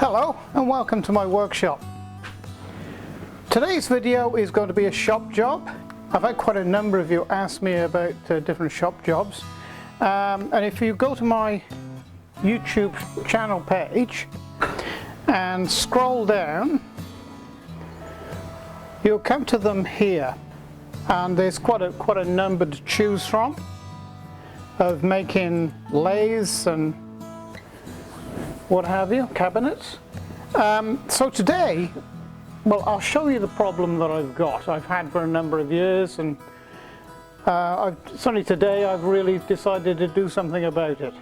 Hello and welcome to my workshop. Today's video is going to be a shop job. I've had quite a number of you ask me about different shop jobs, and if you go to my YouTube channel page and scroll down, you'll come to them here, and there's quite a number to choose from of making lathes and what have you, cabinets. So today, well, I'll show you the problem that I've had for a number of years, and it's only today I've really decided to do something about it.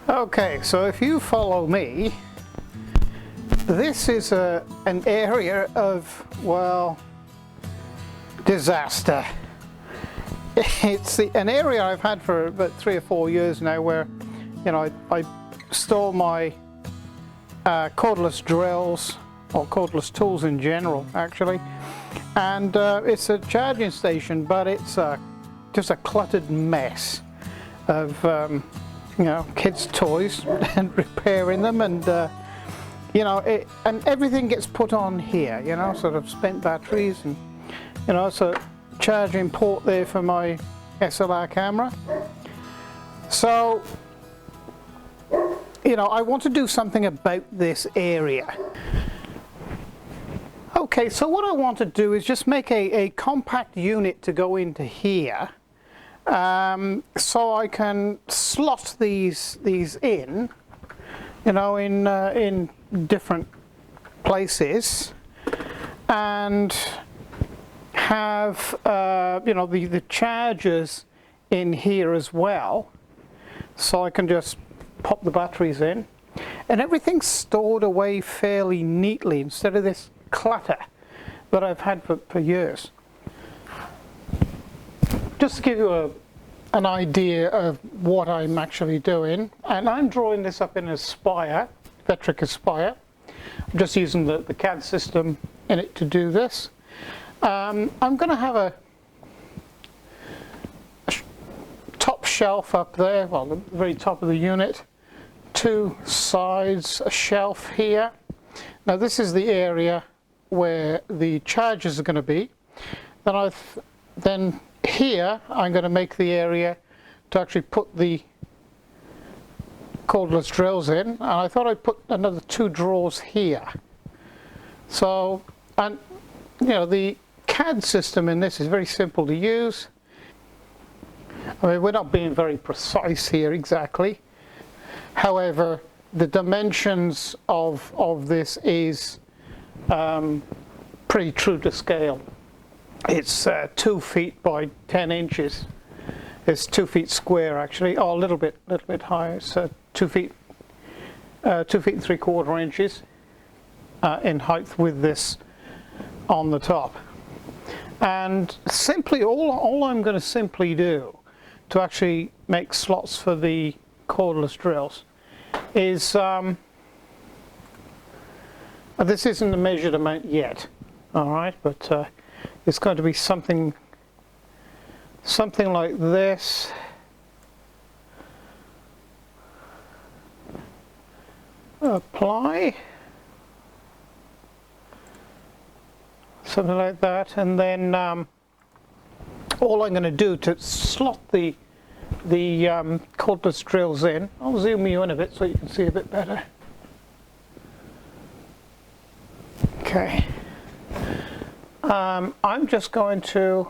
Okay, so if you follow me, this is an area of, well, disaster. It's an area I've had for about 3 or 4 years now, where, you know, I store my cordless drills, or cordless tools in general, actually, and it's a charging station, but it's just a cluttered mess of you know, kids' toys and repairing them, and you know, and everything gets put on here, you know, sort of spent batteries, and you know, it's a charging port there for my SLR camera. So, you know, I want to do something about this area. Okay, so what I want to do is just make a compact unit to go into here, so I can slot these in, you know, in different places, and have you know, the chargers in here as well, so I can just pop the batteries in, and everything's stored away fairly neatly instead of this clutter that I've had for years. Just to give you an idea of what I'm actually doing, and I'm drawing this up in Aspire, Vetric Aspire. I'm just using the CAD system in it to do this. I'm going to have a top shelf up there, well, the very top of the unit, 2 sides, a shelf here. Now this is the area where the chargers are going to be. Then here I'm going to make the area to actually put the cordless drills in, and I thought I'd put another 2 drawers here. So, and you know, the CAD system in this is very simple to use. I mean, we're not being very precise here exactly. However, the dimensions of this is pretty true to scale. It's 2 feet by 10 inches. It's 2 feet square, actually. Oh, a little bit higher. It's 2 feet 3/4 inches in height with this on the top. And simply, all I'm going to simply do to actually make slots for the cordless drills is, this isn't a measured amount yet, alright, but it's going to be something like this. Apply. Something like that, and then all I'm going to do to slot the cordless drills in, I'll zoom you in a bit so you can see a bit better. Okay, I'm just going to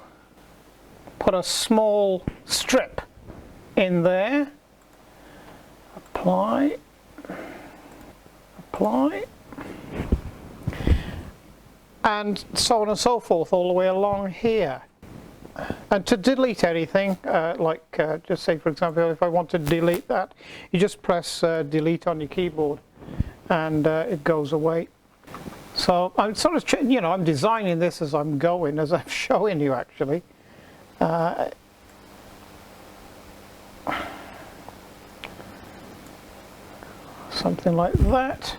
put a small strip in there, apply, and so on and so forth all the way along here. And to delete anything, just say for example, if I want to delete that, you just press delete on your keyboard, and it goes away. So I'm sort of, you know, I'm designing this as I'm going, as I'm showing you actually. Something like that.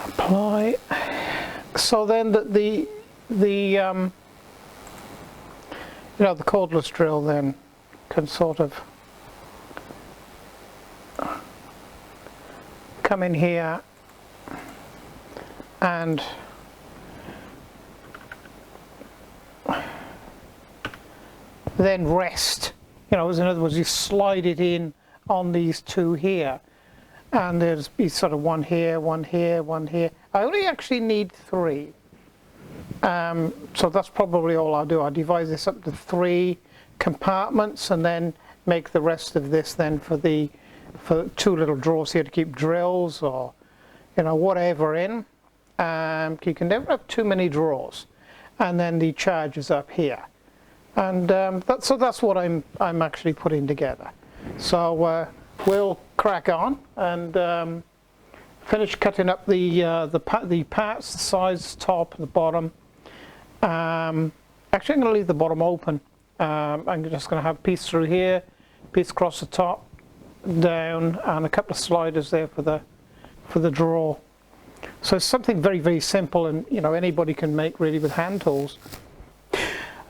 Apply. So then the you know, the cordless drill then can sort of come in here and then rest. You know, in other words, you slide it in on these two here, and there's be sort of one here, one here, one here. I only actually need 3, so that's probably all I'll do. I'll divide this up to 3 compartments, and then make the rest of this then for 2 little drawers here to keep drills or, you know, whatever in. You can never have too many drawers, and then the charges up here. And that's what I'm actually putting together. So we'll crack on and finish cutting up the parts, the sides, top, the bottom. Actually, I'm going to leave the bottom open. I'm just going to have a piece through here, piece across the top, down, and a couple of sliders there for the drawer. So it's something very, very simple, and you know, anybody can make really with hand tools.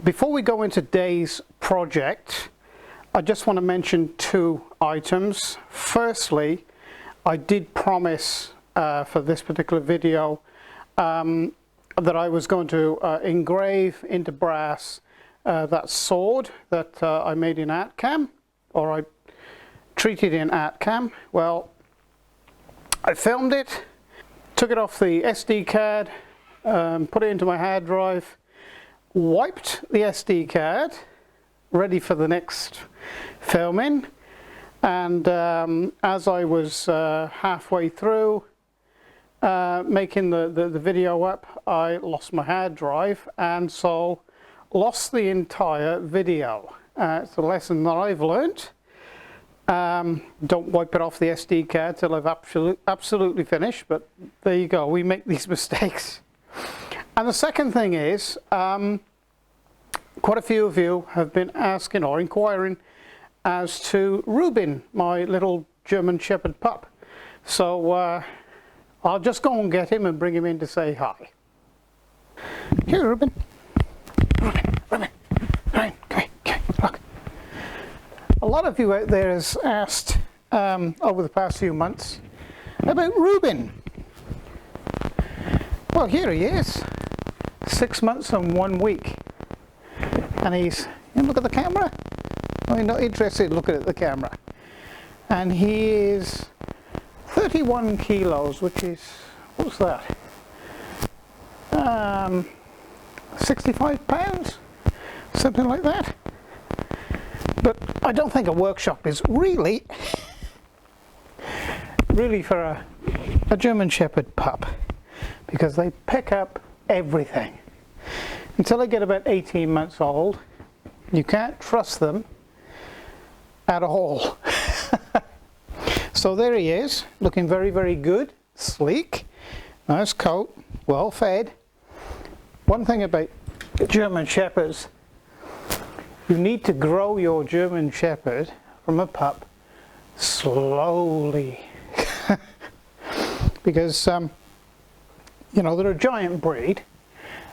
Before we go into today's project, I just want to mention 2 items. Firstly, I did promise for this particular video that I was going to engrave into brass that sword that I made in ArtCAM, or I treated in ArtCAM. Well, I filmed it, took it off the SD card, put it into my hard drive, wiped the SD card, ready for the next filming, and as I was halfway through making the video up, I lost my hard drive, and so lost the entire video. It's a lesson that I've learned. Don't wipe it off the SD card till I've absolutely finished, but there you go, we make these mistakes. And the second thing is, quite a few of you have been asking or inquiring as to Reuben, my little German Shepherd pup. So I'll just go and get him and bring him in to say hi. Here, Reuben. Reuben, come here, look. A lot of you out there has asked over the past few months about Reuben. Well, here he is, 6 months and 1 week, and he's, you look at the camera. Oh, you're not interested, look at the camera. And he is 31 kilos, which is, what's that? 65 pounds, something like that. But I don't think a workshop is really for a German Shepherd pup, because they pick up everything. Until they get about 18 months old, you can't trust them at all. So there he is, looking very, very good, sleek, nice coat, well fed. One thing about German Shepherds, you need to grow your German Shepherd from a pup slowly. Because you know, they're a giant breed,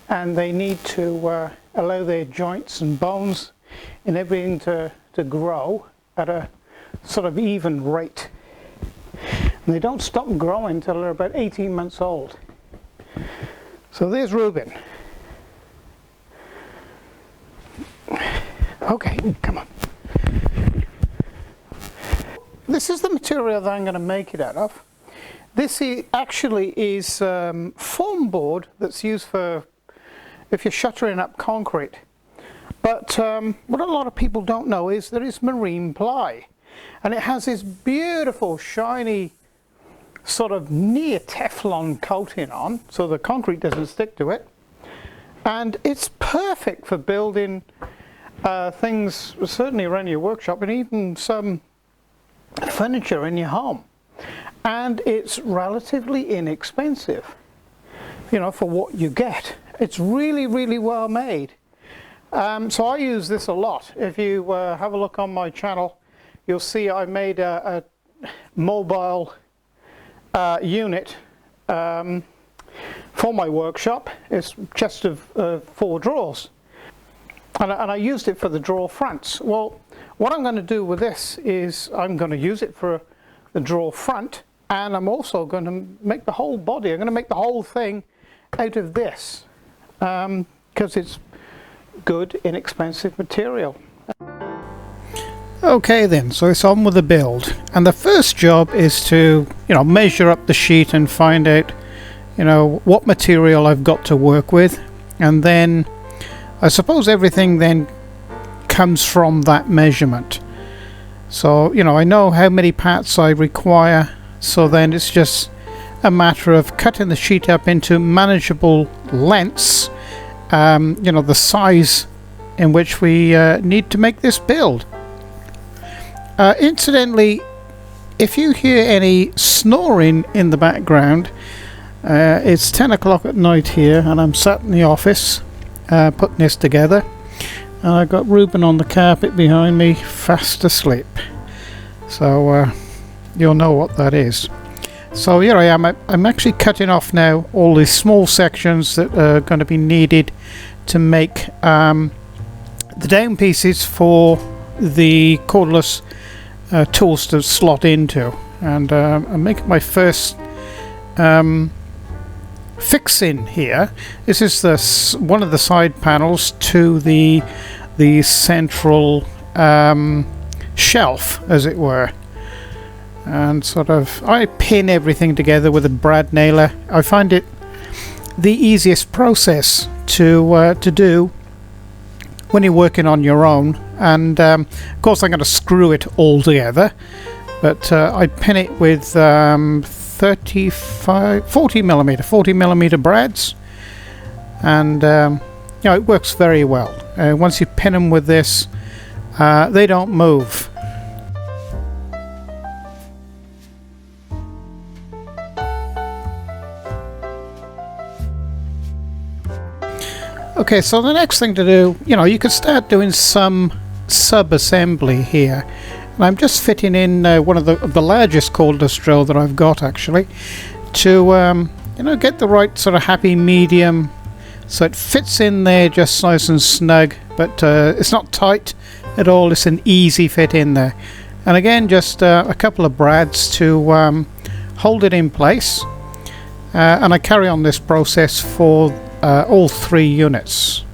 and they need to allow their joints and bones and everything to grow at a sort of even rate. And they don't stop growing until they're about 18 months old. So there's Reuben. Okay, come on. This is the material that I'm going to make it out of. This actually is foam board that's used for if you're shuttering up concrete. But what a lot of people don't know is there is marine ply. And it has this beautiful, shiny, sort of near Teflon coating on, so the concrete doesn't stick to it. And it's perfect for building things, certainly around your workshop, and even some furniture in your home. And it's relatively inexpensive, you know, for what you get. It's really, really well made. So I use this a lot. If you have a look on my channel, you'll see I made a mobile unit for my workshop. It's just of 4 drawers. And I used it for the drawer fronts. Well, what I'm going to do with this is I'm going to use it for the drawer front, and I'm also going to make the whole body. I'm going to make the whole thing out of this because it's good, inexpensive material. Okay then, so it's on with the build, and the first job is to, you know, measure up the sheet and find out, you know, what material I've got to work with, and then I suppose everything then comes from that measurement. So, you know, I know how many parts I require, so then it's just a matter of cutting the sheet up into manageable lengths, you know, the size in which we need to make this build. Incidentally, if you hear any snoring in the background, it's 10 o'clock at night here, and I'm sat in the office putting this together, and I've got Ruben on the carpet behind me fast asleep, so you'll know what that is. So here I am. I'm actually cutting off now all these small sections that are going to be needed to make the down pieces for the cordless tools to slot into, and I'm making my first fixing here. This is one of the side panels to the central shelf, as it were, and sort of I pin everything together with a brad nailer. I find it the easiest process to do when you're working on your own, and of course I'm going to screw it all together, but I pin it with 40 millimeter brads, and you know, it works very well. Once you pin them with this, they don't move. Okay, so the next thing to do, you know, you could start doing some sub-assembly here. And I'm just fitting in one of the largest cordless drill that I've got, actually, to you know, get the right sort of happy medium, so it fits in there just nice and snug, but it's not tight at all. It's an easy fit in there. And again, just a couple of brads to hold it in place, and I carry on this process for all 3 units.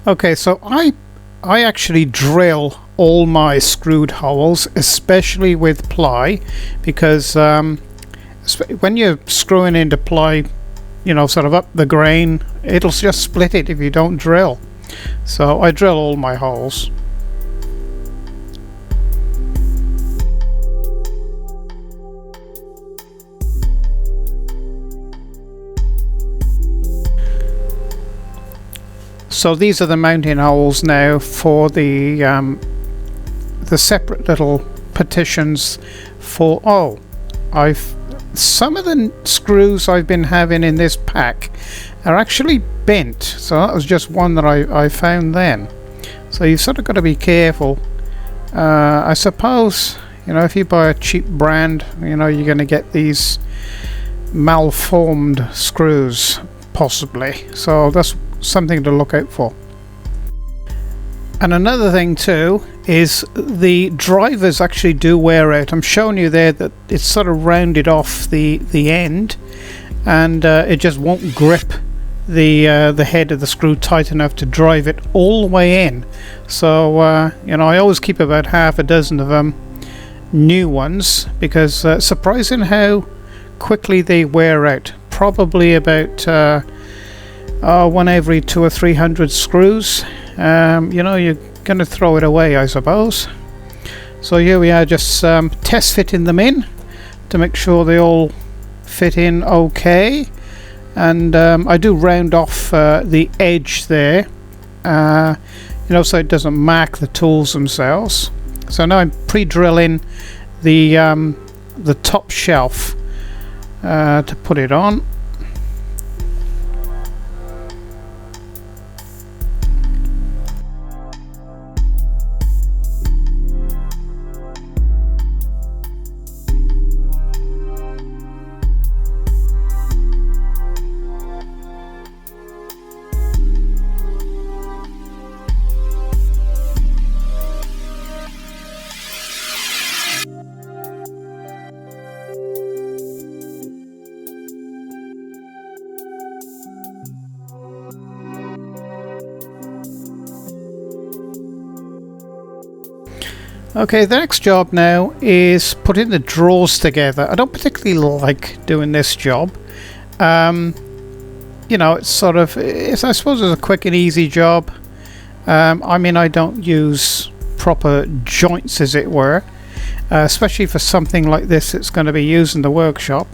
Okay, so I actually drill all my screwed holes, especially with ply, because when you're screwing into ply, you know, sort of up the grain, it'll just split it if you don't drill. So I drill all my holes. So these are the mounting holes now for the separate little partitions for, some of the screws I've been having in this pack are actually bent, so that was just one that I found then. So you've sort of got to be careful. I suppose, you know, if you buy a cheap brand, you know, you're going to get these malformed screws, possibly. So that's something to look out for. And another thing too is the drivers actually do wear out. I'm showing you there that it's sort of rounded off the end, and it just won't grip the head of the screw tight enough to drive it all the way in. So you know, I always keep about half a dozen of them, new ones, because surprising how quickly they wear out. Probably about 1 every 200 or 300 screws. You know, you're going to throw it away, I suppose. So here we are, just test fitting them in to make sure they all fit in okay. And I do round off the edge there, you know, so it doesn't mark the tools themselves. So now I'm pre-drilling the top shelf to put it on. Okay, the next job now is putting the drawers together. I don't particularly like doing this job. You know, it's sort of, I suppose it's a quick and easy job. I mean, I don't use proper joints, as it were, especially for something like this it's going to be used in the workshop.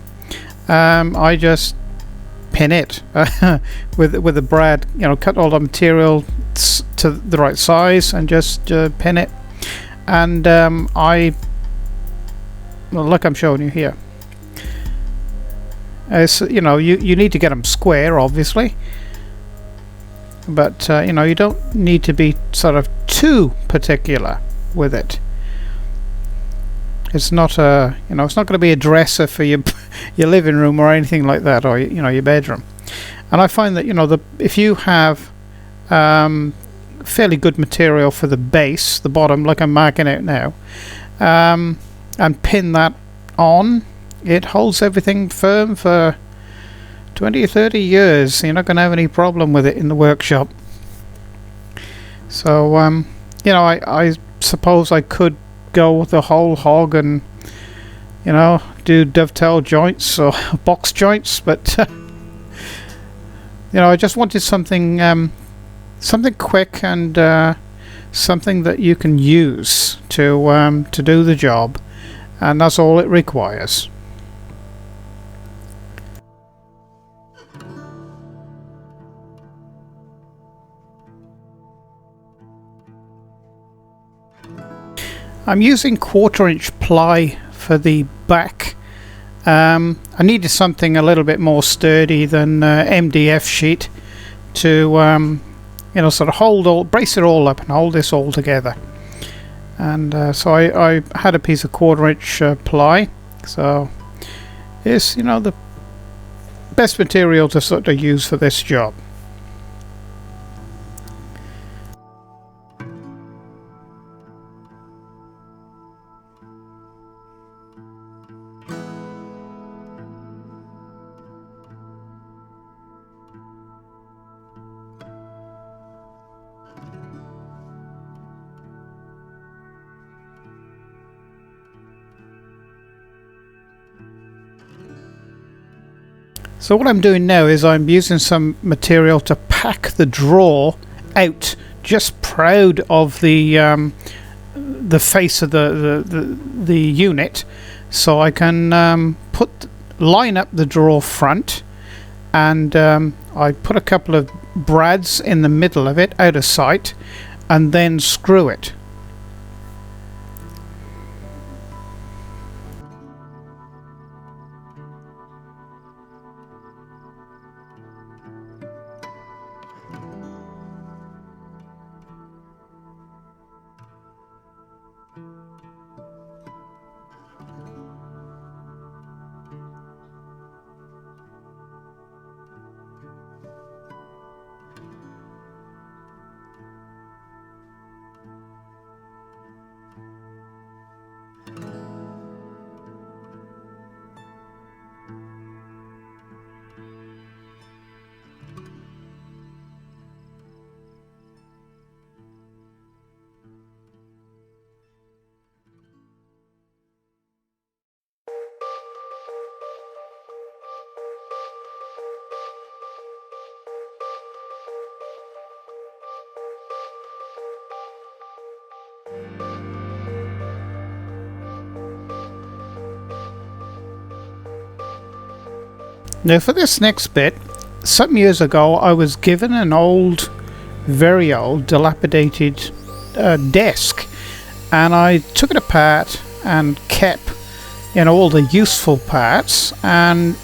I just pin it with a brad, you know, cut all the material to the right size and just pin it. And well, like I'm showing you here, you know, you need to get them square, obviously, but you know, you don't need to be sort of too particular with it. It's not a, you know, it's not going to be a dresser for your living room or anything like that, or you know, your bedroom. And I find that, you know, if you have fairly good material for the base, the bottom, like I'm marking out now, and pin that on, it holds everything firm for 20 or 30 years. You're not going to have any problem with it in the workshop. So you know, I suppose I could go with the whole hog and, you know, do dovetail joints or box joints, but you know, I just wanted something something quick and something that you can use to do the job, and that's all it requires. I'm using 1/4" ply for the back. I needed something a little bit more sturdy than MDF sheet to you know, sort of brace it all up and hold this all together. And so I had a piece of 1/4" ply. So it's, you know, the best material to sort of use for this job. So what I'm doing now is I'm using some material to pack the drawer out, just proud of the face of the unit, so I can line up the drawer front, and I put a couple of brads in the middle of it out of sight, and then screw it. Now for this next bit, some years ago I was given an old, very old, dilapidated desk, and I took it apart and kept, you know, all the useful parts, and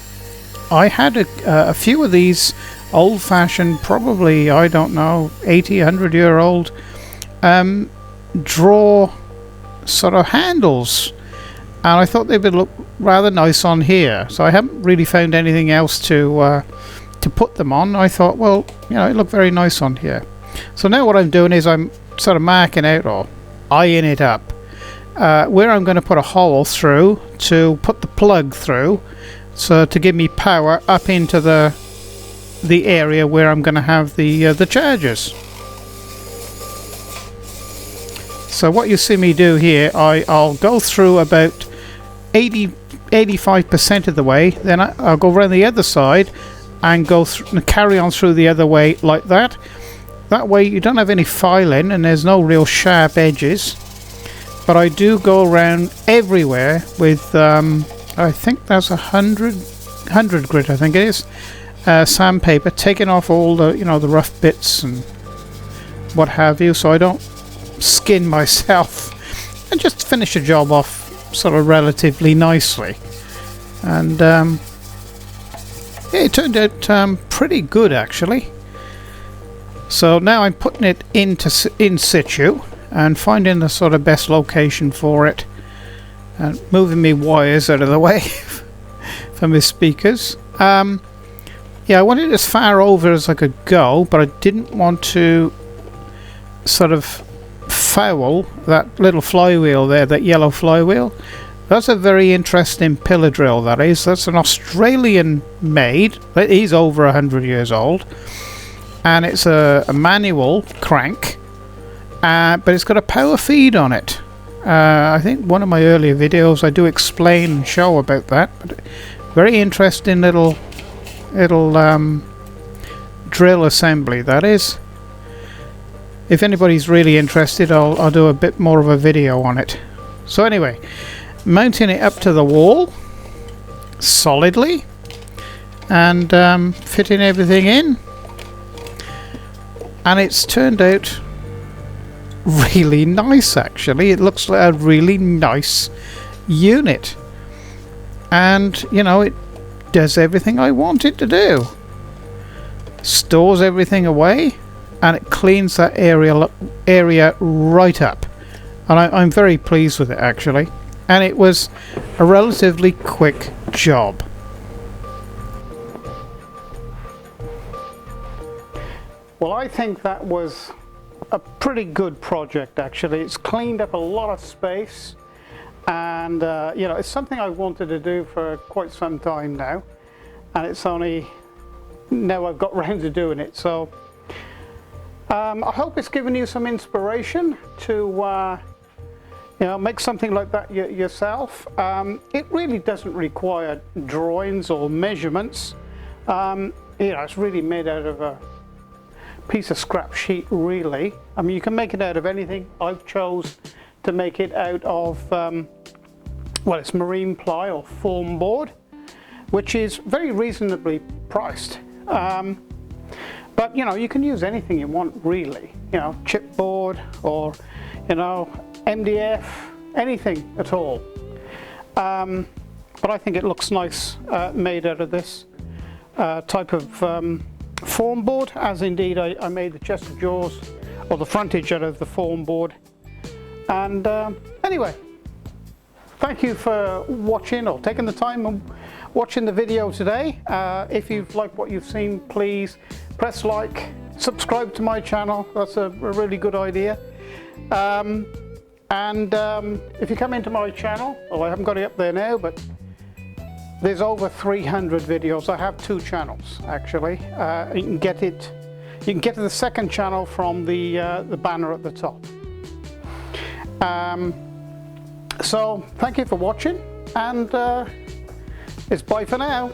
I had a few of these old-fashioned, probably, I don't know, 80, 100-year-old drawer sort of handles, and I thought they would look rather nice on here. So I haven't really found anything else to put them on. I thought, well, you know, it looked very nice on here. So now what I'm doing is I'm sort of marking out or eyeing it up where I'm going to put a hole through to put the plug through, so to give me power up into the area where I'm going to have the chargers. So what you see me do here, I'll go through about 85% of the way, then I'll go around the other side and go and carry on through the other way like that. That way you don't have any filing and there's no real sharp edges. But I do go around everywhere with I think that's 100 grit, I think it is, sandpaper, taking off all the, you know, the rough bits and what have you, so I don't skin myself, and just finish the job off sort of relatively nicely. And yeah, it turned out pretty good actually. So now I'm putting it into in situ and finding the sort of best location for it, and moving me wires out of the way for my speakers. Yeah, I wanted it as far over as I could go, but I didn't want to sort of foul that little flywheel there, that yellow flywheel. That's a very interesting pillar drill, that is. That's an Australian made. He's over 100 years old, and it's a manual crank, but it's got a power feed on it. I think one of my earlier videos I do explain and show about that, but very interesting little drill assembly, that is. If anybody's really interested, I'll do a bit more of a video on it. So anyway, mounting it up to the wall solidly and fitting everything in, and it's turned out really nice actually. It looks like a really nice unit, and you know, it does everything I want it to do. Stores everything away, and it cleans that area right up, and I'm very pleased with it actually. And it was a relatively quick job. Well, I think that was a pretty good project actually. It's cleaned up a lot of space, and you know, it's something I wanted to do for quite some time now, and it's only now I've got round to doing it. So I hope it's given you some inspiration to you know, make something like that yourself. It really doesn't require drawings or measurements. You know, it's really made out of a piece of scrap sheet really. I mean, you can make it out of anything. I've chose to make it out of well, it's marine ply or foam board, which is very reasonably priced. But you know, you can use anything you want really, you know, chipboard or, you know, MDF, anything at all. But I think it looks nice made out of this type of foam board, as indeed I made the chest of drawers, or the frontage, out of the foam board. And anyway, thank you for watching or taking the time and watching the video today. If you've liked what you've seen, please press like, subscribe to my channel. That's a really good idea. And if you come into my channel, well, I haven't got it up there now, but there's over 300 videos. I have 2 channels actually. You can get to the second channel from the banner at the top. So thank you for watching, and it's bye for now.